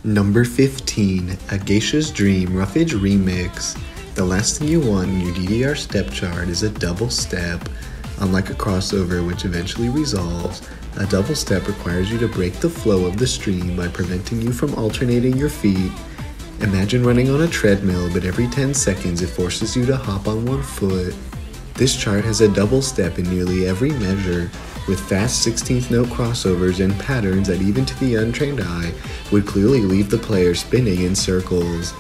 Number 15, A Geisha's Dream Roughage Remix. The last thing you want in your DDR step chart is a double step. Unlike a crossover which eventually resolves, a double step requires you to break the flow of the stream by preventing you from alternating your feet. Imagine running on a treadmill, but every 10 seconds it forces you to hop on one foot. This chart has a double step in nearly every measure, with fast 16th note crossovers and patterns that even to the untrained eye would clearly leave the player spinning in circles.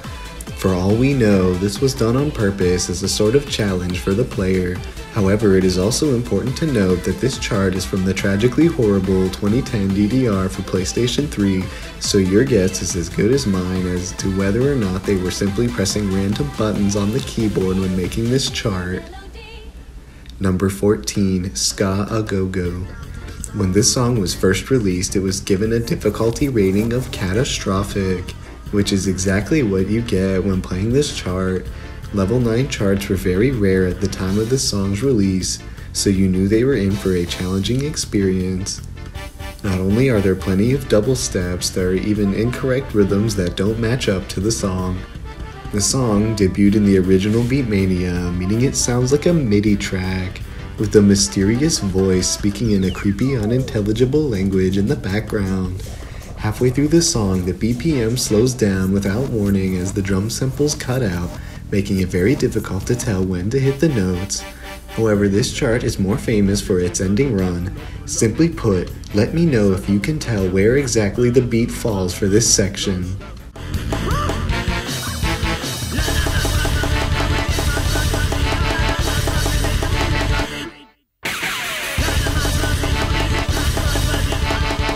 For all we know, this was done on purpose as a sort of challenge for the player. However, it is also important to note that this chart is from the tragically horrible 2010 DDR for PlayStation 3, so your guess is as good as mine as to whether or not they were simply pressing random buttons on the keyboard when making this chart. Number 14, Ska A Go Go. When this song was first released, it was given a difficulty rating of catastrophic, which is exactly what you get when playing this chart. Level 9 charts were very rare at the time of the song's release, so you knew they were in for a challenging experience. Not only are there plenty of double steps, there are even incorrect rhythms that don't match up to the song. The song debuted in the original Beatmania, meaning it sounds like a MIDI track, with a mysterious voice speaking in a creepy, unintelligible language in the background. Halfway through the song, the BPM slows down without warning as the drum samples cut out, making it very difficult to tell when to hit the notes. However, this chart is more famous for its ending run. Simply put, let me know if you can tell where exactly the beat falls for this section.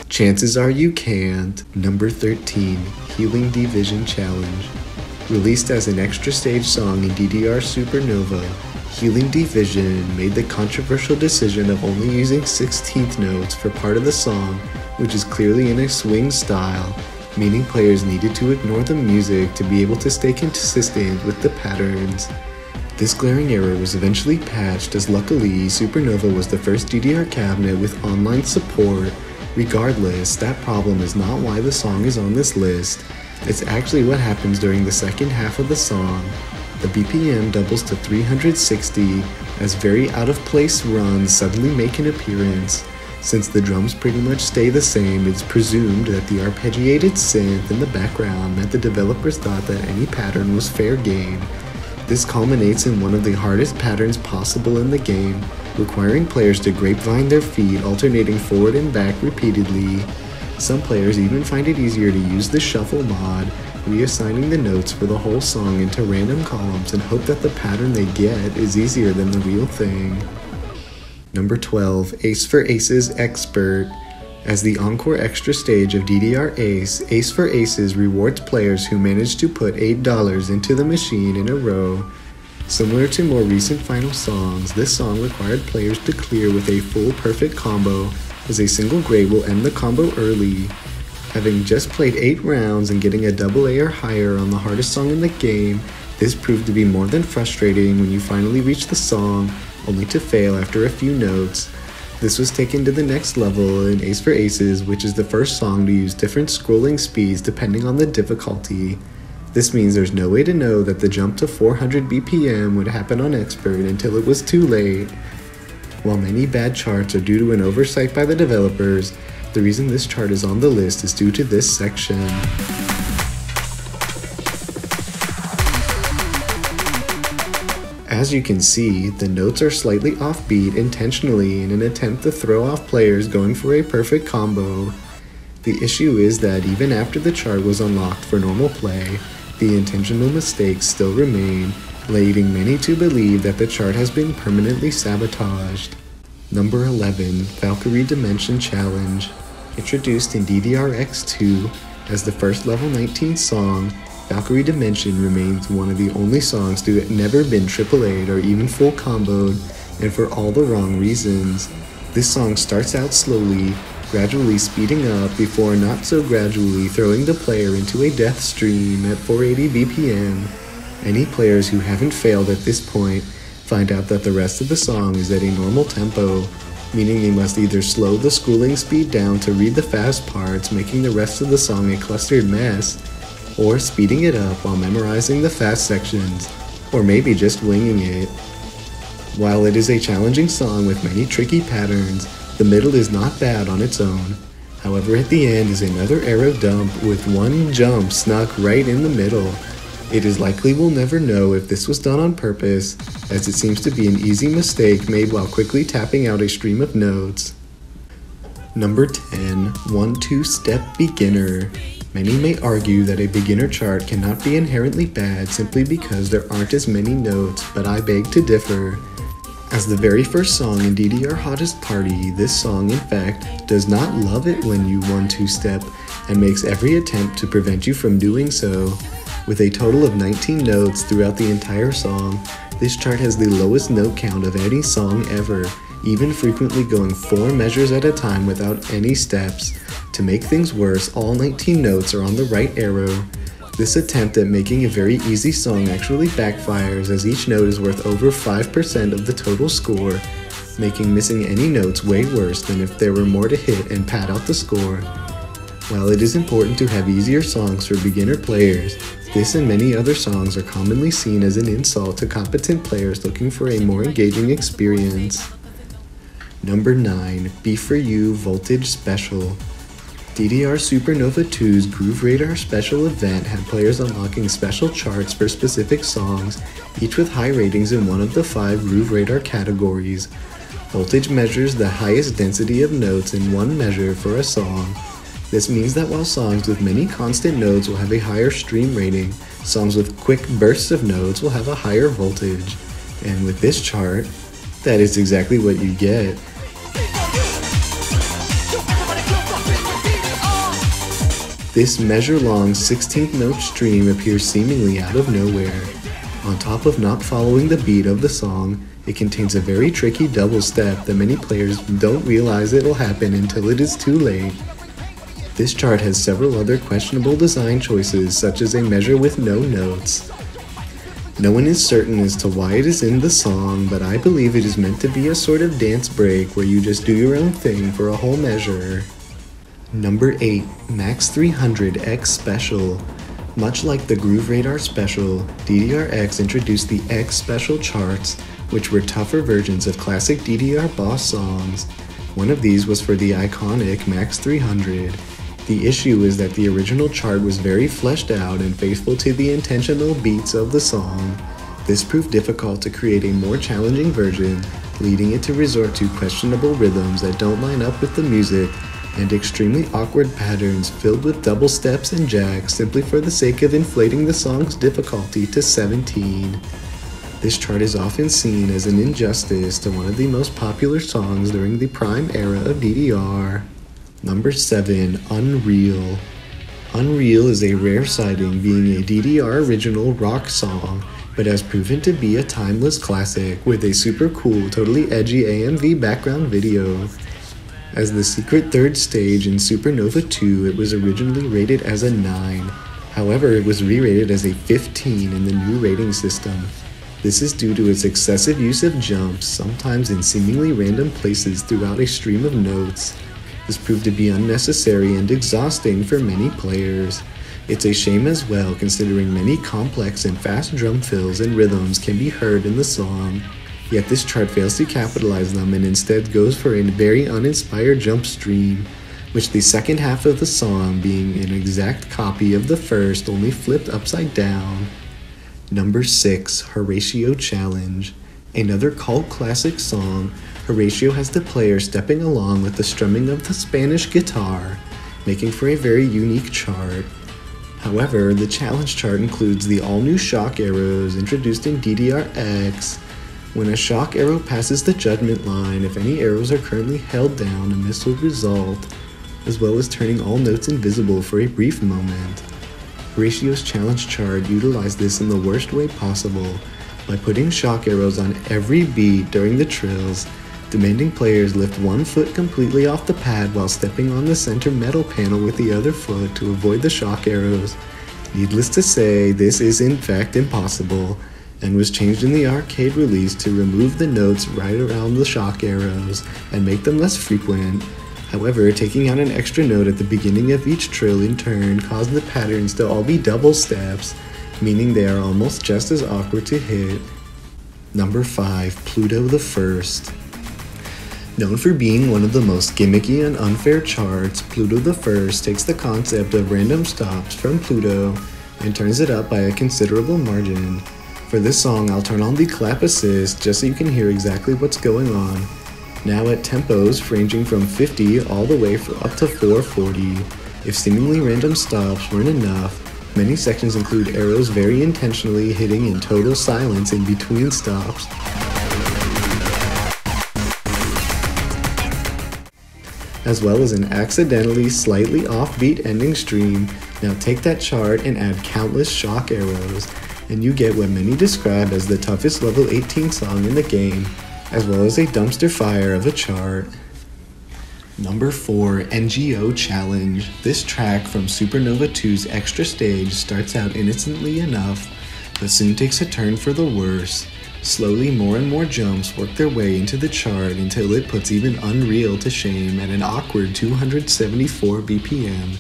Chances are you can't. Number 13, Healing Division Challenge. Released as an extra stage song in DDR Supernova, Healing Division made the controversial decision of only using 16th notes for part of the song, which is clearly in a swing style, meaning players needed to ignore the music to be able to stay consistent with the patterns. This glaring error was eventually patched, as luckily Supernova was the first DDR cabinet with online support. Regardless, that problem is not why the song is on this list. It's actually what happens during the second half of the song. The BPM doubles to 360 as very out-of-place runs suddenly make an appearance. Since the drums pretty much stay the same, it's presumed that the arpeggiated synth in the background meant the developers thought that any pattern was fair game. This culminates in one of the hardest patterns possible in the game, requiring players to grapevine their feet, alternating forward and back repeatedly. Some players even find it easier to use the shuffle mod, reassigning the notes for the whole song into random columns and hope that the pattern they get is easier than the real thing. Number 12, Ace for Aces Expert. As the encore extra stage of DDR Ace, Ace for Aces rewards players who manage to put $8 into the machine in a row. Similar to more recent final songs, this song required players to clear with a full perfect combo, as a single grade will end the combo early. Having just played 8 rounds and getting a AA or higher on the hardest song in the game, this proved to be more than frustrating when you finally reach the song, only to fail after a few notes. This was taken to the next level in Ace for Aces, which is the first song to use different scrolling speeds depending on the difficulty. This means there's no way to know that the jump to 400 BPM would happen on Expert until it was too late. While many bad charts are due to an oversight by the developers, the reason this chart is on the list is due to this section. As you can see, the notes are slightly offbeat intentionally in an attempt to throw off players going for a perfect combo. The issue is that even after the chart was unlocked for normal play, the intentional mistakes still remain, leading many to believe that the chart has been permanently sabotaged. Number 11, Valkyrie Dimension Challenge. Introduced in DDR-X2 as the first level 19 song, Valkyrie Dimension remains one of the only songs to have never been AAA'd or even full comboed, and for all the wrong reasons. This song starts out slowly, gradually speeding up before not so gradually throwing the player into a death stream at 480 BPM. Any players who haven't failed at this point find out that the rest of the song is at a normal tempo, meaning they must either slow the schooling speed down to read the fast parts, making the rest of the song a clustered mess, or speeding it up while memorizing the fast sections, or maybe just winging it. While it is a challenging song with many tricky patterns, the middle is not bad on its own. However, at the end is another arrow dump with one jump snuck right in the middle. It is likely we'll never know if this was done on purpose, as it seems to be an easy mistake made while quickly tapping out a stream of notes. Number 10. 1-2 Step Beginner. Many may argue that a beginner chart cannot be inherently bad simply because there aren't as many notes, but I beg to differ. As the very first song in DDR Hottest Party, this song in fact does not love it when you 1-2 step and makes every attempt to prevent you from doing so. With a total of 19 notes throughout the entire song, this chart has the lowest note count of any song ever, even frequently going 4 measures at a time without any steps. To make things worse, all 19 notes are on the right arrow. This attempt at making a very easy song actually backfires, as each note is worth over 5% of the total score, making missing any notes way worse than if there were more to hit and pad out the score. While it is important to have easier songs for beginner players, this and many other songs are commonly seen as an insult to competent players looking for a more engaging experience. Number 9. Be For You Voltage Special. DDR Supernova 2's Groove Radar special event had players unlocking special charts for specific songs, each with high ratings in one of the 5 Groove Radar categories. Voltage measures the highest density of notes in one measure for a song. This means that while songs with many constant notes will have a higher stream rating, songs with quick bursts of notes will have a higher voltage. And with this chart, that is exactly what you get. This measure-long 16th note stream appears seemingly out of nowhere. On top of not following the beat of the song, it contains a very tricky double step that many players don't realize it'll happen until it is too late. This chart has several other questionable design choices, such as a measure with no notes. No one is certain as to why it is in the song, but I believe it is meant to be a sort of dance break where you just do your own thing for a whole measure. Number 8. Max 300X Special. Much like the Groove Radar Special, DDR-X introduced the X Special charts, which were tougher versions of classic DDR boss songs. One of these was for the iconic Max 300. The issue is that the original chart was very fleshed out and faithful to the intentional beats of the song. This proved difficult to create a more challenging version, leading it to resort to questionable rhythms that don't line up with the music, and extremely awkward patterns filled with double steps and jacks simply for the sake of inflating the song's difficulty to 17. This chart is often seen as an injustice to one of the most popular songs during the prime era of DDR. Number 7. Unreal. Unreal is a rare sighting, being a DDR original rock song, but has proven to be a timeless classic with a super cool, totally edgy AMV background video. As the secret third stage in Supernova 2, it was originally rated as a 9. However, it was re-rated as a 15 in the new rating system. This is due to its excessive use of jumps, sometimes in seemingly random places throughout a stream of notes. This proved to be unnecessary and exhausting for many players. It's a shame as well, considering many complex and fast drum fills and rhythms can be heard in the song. Yet this chart fails to capitalize them and instead goes for a very uninspired jump stream, which the second half of the song being an exact copy of the first, only flipped upside down. Number 6. Horatio Challenge. Another cult classic song, Horatio has the player stepping along with the strumming of the Spanish guitar, making for a very unique chart. However, the challenge chart includes the all-new shock arrows introduced in DDR-X. When a shock arrow passes the judgment line, if any arrows are currently held down, a miss will result, as well as turning all notes invisible for a brief moment. Horatio's challenge chart utilized this in the worst way possible, by putting shock arrows on every beat during the trills, demanding players lift one foot completely off the pad while stepping on the center metal panel with the other foot to avoid the shock arrows. Needless to say, this is in fact impossible. and was changed in the arcade release to remove the notes right around the shock arrows and make them less frequent. However, taking out an extra note at the beginning of each trill in turn caused the patterns to all be double steps, meaning they are almost just as awkward to hit. Number 5. Pluto the First. Known for being one of the most gimmicky and unfair charts, Pluto the First takes the concept of random stops from Pluto and turns it up by a considerable margin. For this song, I'll turn on the clap assist just so you can hear exactly what's going on. Now at tempos ranging from 50 all the way up to 440. If seemingly random stops weren't enough, many sections include arrows very intentionally hitting in total silence in between stops. As well as an accidentally slightly offbeat ending stream. Now take that chart and add countless shock arrows, and you get what many describe as the toughest level 18 song in the game, as well as a dumpster fire of a chart. Number 4. NGO Challenge. This track from Supernova 2's Extra Stage starts out innocently enough, but soon takes a turn for the worse. Slowly, more and more jumps work their way into the chart until it puts even Unreal to shame at an awkward 274 BPM.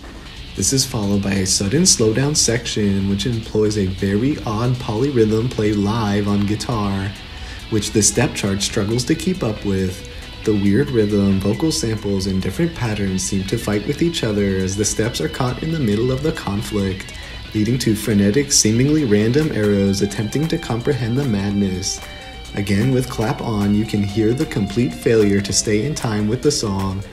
This is followed by a sudden slowdown section which employs a very odd polyrhythm played live on guitar, which the step chart struggles to keep up with. The weird rhythm, vocal samples, and different patterns seem to fight with each other as the steps are caught in the middle of the conflict, leading to frenetic, seemingly random arrows attempting to comprehend the madness. Again, with clap on, you can hear the complete failure to stay in time with the song.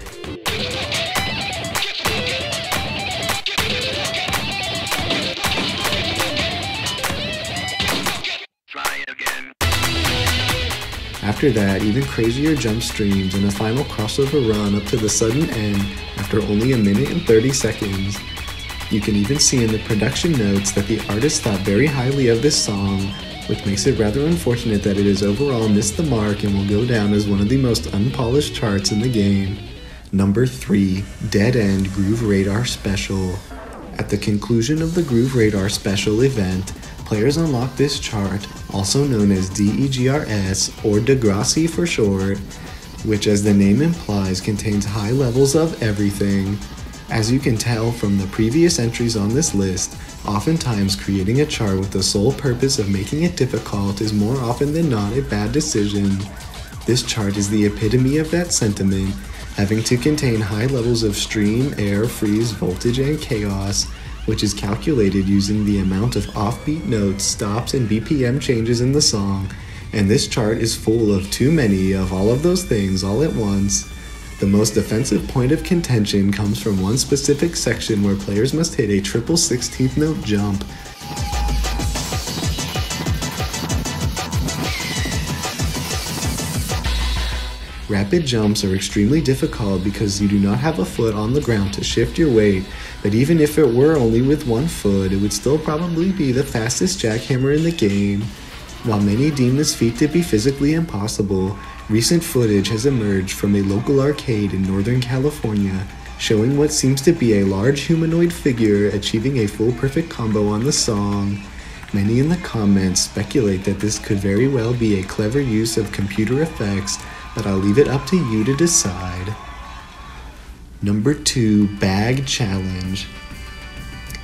After that, even crazier jump streams and a final crossover run up to the sudden end after only a minute and 30 seconds. You can even see in the production notes that the artist thought very highly of this song, which makes it rather unfortunate that it has overall missed the mark and will go down as one of the most unpolished charts in the game. Number 3. Dead End Groove Radar Special. At the conclusion of the Groove Radar Special event, players unlock this chart, also known as DEGRS or Degrassi for short, which as the name implies contains high levels of everything. As you can tell from the previous entries on this list, oftentimes creating a chart with the sole purpose of making it difficult is more often than not a bad decision. This chart is the epitome of that sentiment, having to contain high levels of stream, air, freeze, voltage, and chaos, which is calculated using the amount of offbeat notes, stops, and BPM changes in the song, and this chart is full of too many of all of those things all at once. The most offensive point of contention comes from one specific section where players must hit a triple 16th note jump. Rapid jumps are extremely difficult because you do not have a foot on the ground to shift your weight, but even if it were only with one foot, it would still probably be the fastest jackhammer in the game. While many deem this feat to be physically impossible, recent footage has emerged from a local arcade in Northern California, showing what seems to be a large humanoid figure achieving a full perfect combo on the song. Many in the comments speculate that this could very well be a clever use of computer effects, but I'll leave it up to you to decide. Number 2. Bag Challenge.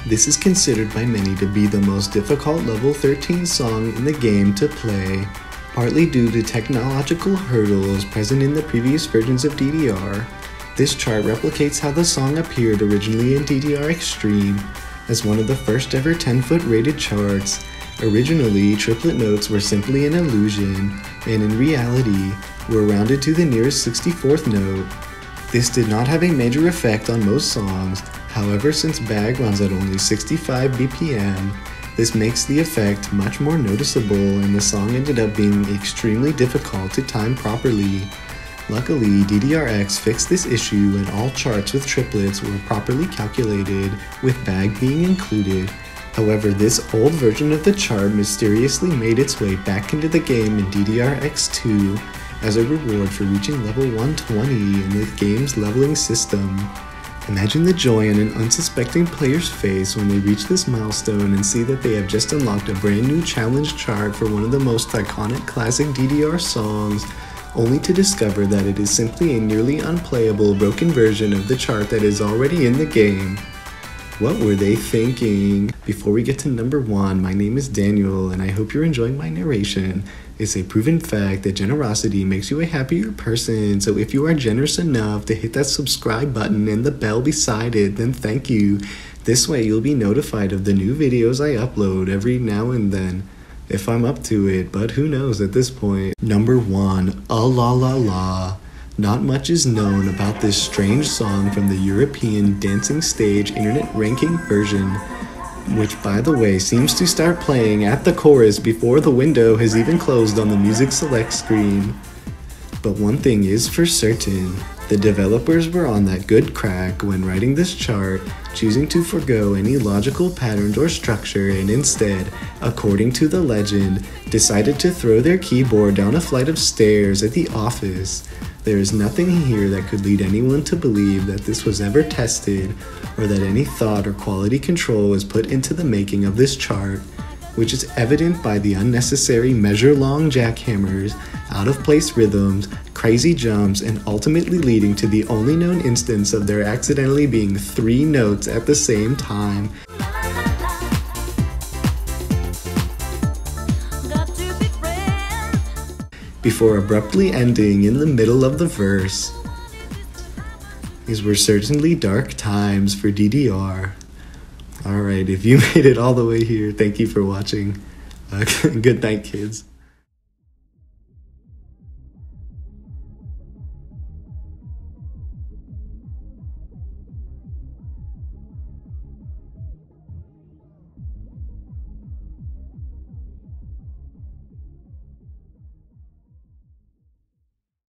This is considered by many to be the most difficult level 13 song in the game to play, partly due to technological hurdles present in the previous versions of DDR. This chart replicates how the song appeared originally in DDR Extreme, as one of the first ever 10-foot rated charts. Originally, triplet notes were simply an illusion, and in reality, were rounded to the nearest 64th note. This did not have a major effect on most songs, however, since Bag runs at only 65 BPM, this makes the effect much more noticeable, and the song ended up being extremely difficult to time properly. Luckily, DDRX fixed this issue and all charts with triplets were properly calculated, with Bag being included. However, this old version of the chart mysteriously made its way back into the game in DDRX2 as a reward for reaching level 120 in the game's leveling system. Imagine the joy on an unsuspecting player's face when they reach this milestone and see that they have just unlocked a brand new challenge chart for one of the most iconic classic DDR songs, only to discover that it is simply a nearly unplayable broken version of the chart that is already in the game. What were they thinking? Before we get to number 1, my name is Daniel and I hope you're enjoying my narration. It's a proven fact that generosity makes you a happier person, so if you are generous enough to hit that subscribe button and the bell beside it, then thank you. This way you'll be notified of the new videos I upload every now and then, if I'm up to it, but who knows at this point. Number 1, A La La La. Not much is known about this strange song from the European dancing stage internet ranking version, which by the way seems to start playing at the chorus before the window has even closed on the music select screen. But one thing is for certain, the developers were on that good crack when writing this chart, choosing to forego any logical patterns or structure and instead, according to the legend, decided to throw their keyboard down a flight of stairs at the office. There is nothing here that could lead anyone to believe that this was ever tested or that any thought or quality control was put into the making of this chart, which is evident by the unnecessary measure-long jackhammers, out-of-place rhythms, crazy jumps, and ultimately leading to the only known instance of there accidentally being 3 notes at the same time. Before abruptly ending in the middle of the verse. These were certainly dark times for DDR. Alright, if you made it all the way here, thank you for watching. Good night, kids.